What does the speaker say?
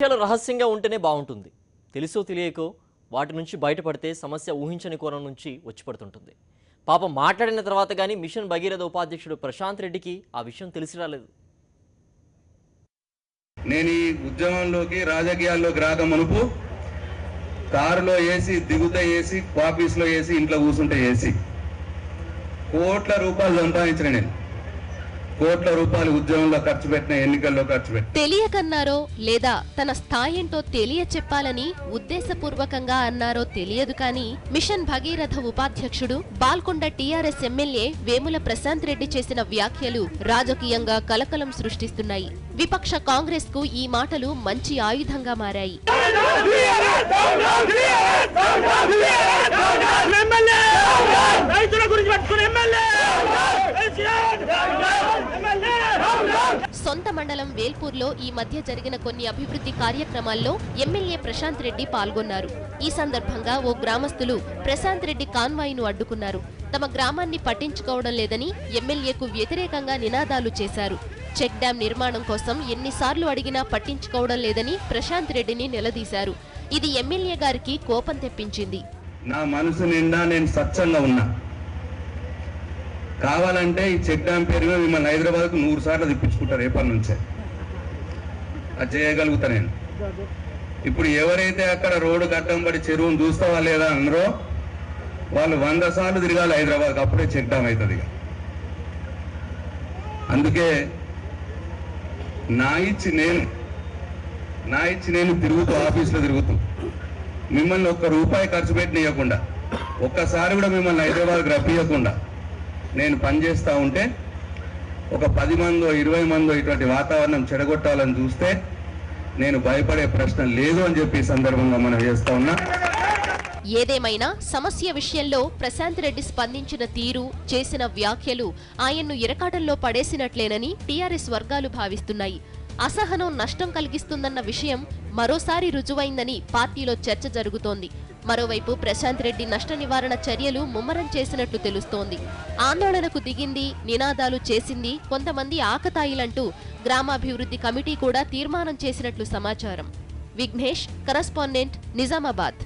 విషయాలు రహస్యంగా ఉంటేనే బాగుంటుంది. తెలుసో తెలియకో వాటి నుంచి బయటపడితే సమస్య ఊహించని కోణం నుంచి వచ్చి పడుతుంటుంది. పాపం మాట్లాడిన తర్వాత కానీ మిషన్ భగీరథ ఉపాధ్యక్షుడు ప్రశాంత్ రెడ్డికి ఆ విషయం తెలిసి రాలేదు. నేను ఈ ఉద్యమంలోకి రాజకీయాల్లోకి రాక మునుపు కారులో ఏసీ దిగుతా ఏసీ ఆఫీస్లో ఏసీ ఇంట్లో కూర్చుంటే ఏసీ కోట్ల రూపాయలు సంపాదించిన నేను కోట్ల రూపాయలు ఉద్యమంలో ఖర్చు పెట్టిన ఎన్నికల్లో ఖర్చు పెట్టిన తెలియకన్నారో లేదా తన స్థాయేంటో తెలియ చెప్పాలని ఉద్దేశపూర్వకంగా అన్నారో తెలియదు కానీ మిషన్ భగీరథ ఉపాధ్యక్షుడు బాల్కొండ టీఆర్ఎస్ ఎమ్మెల్యే వేముల ప్రశాంత్ రెడ్డి చేసిన వ్యాఖ్యలు రాజకీయంగా కలకలం సృష్టిస్తున్నాయి. విపక్ష కాంగ్రెస్ కు ఈ మాటలు మంచి ఆయుధంగా మారాయి. సొంత మండలం వేల్పూర్లో ఈ మధ్య జరిగిన కొన్ని అభివృద్ధి కార్యక్రమాల్లో ఎమ్మెల్యే ప్రశాంత్ రెడ్డి పాల్గొన్నారు. ఈ సందర్భంగా ఓ గ్రామస్తులు ప్రశాంత్ రెడ్డి కాన్వాయ్ను అడ్డుకున్నారు. తమ గ్రామాన్ని పట్టించుకోవడం లేదని ఎమ్మెల్యేకు వ్యతిరేకంగా నినాదాలు చేశారు. చెక్ డ్యాం నిర్మాణం కోసం ఎన్నిసార్లు అడిగినా పట్టించుకోవడం లేదని ప్రశాంత్ రెడ్డిని నిలదీశారు. ఇది ఎమ్మెల్యే గారికి కోపం తెప్పించింది. నా మనసు నిండా నేను స్వచ్ఛంగా ఉన్నా, కావాలంటే ఈ చెక్ డ్యాం పేరు మిమ్మల్ని హైదరాబాద్కు 100 సార్లు తిప్పించుకుంటారు. రేపటి నుంచే అది చేయగలుగుతా నేను. ఇప్పుడు ఎవరైతే అక్కడ రోడ్డు గడ్డం పడి చెరువును చూస్తావా లేదా అన్నారో వాళ్ళు 100 సార్లు తిరగాలి హైదరాబాద్కి, అప్పుడే చెక్ డ్యాం అవుతుంది. అందుకే నా ఇచ్చి నేను తిరుగుతూ ఆఫీస్లో తిరుగుతూ మిమ్మల్ని ఒక్క రూపాయి ఖర్చు పెట్టియకుండా ఒక్కసారి కూడా మిమ్మల్ని హైదరాబాద్కి రప్పియకుండా నేను పనిచేస్తూ ఉంటే ఒక 10 మందో 20 మందో ఇటువంటి వాతావరణం చెడగొట్టాలని చూస్తే నేను భయపడే ప్రశ్న లేదు అని చెప్పి సందర్భంగా మనం చేస్తా ఉన్నా. ఏదేమైనా సమస్య విషయంలో ప్రశాంత్ రెడ్డి స్పందించిన తీరు, చేసిన వ్యాఖ్యలు ఆయన్ను ఇరకాటంలో పడేసినట్లేనని టీఆర్ఎస్ వర్గాలు భావిస్తున్నాయి. అసహనం నష్టం కలిగిస్తుందన్న విషయం మరోసారి రుజువైందని పార్టీలో చర్చ జరుగుతోంది. మరోవైపు ప్రశాంత్ రెడ్డి నష్ట నివారణ చర్యలు ముమ్మరం చేసినట్లు తెలుస్తోంది. ఆందోళనకు దిగింది, నినాదాలు చేసింది కొంతమంది ఆకతాయిలంటూ గ్రామాభివృద్ధి కమిటీ కూడా తీర్మానం చేసినట్లు సమాచారం. విఘ్నేష్, కరస్పాండెంట్, నిజామాబాద్.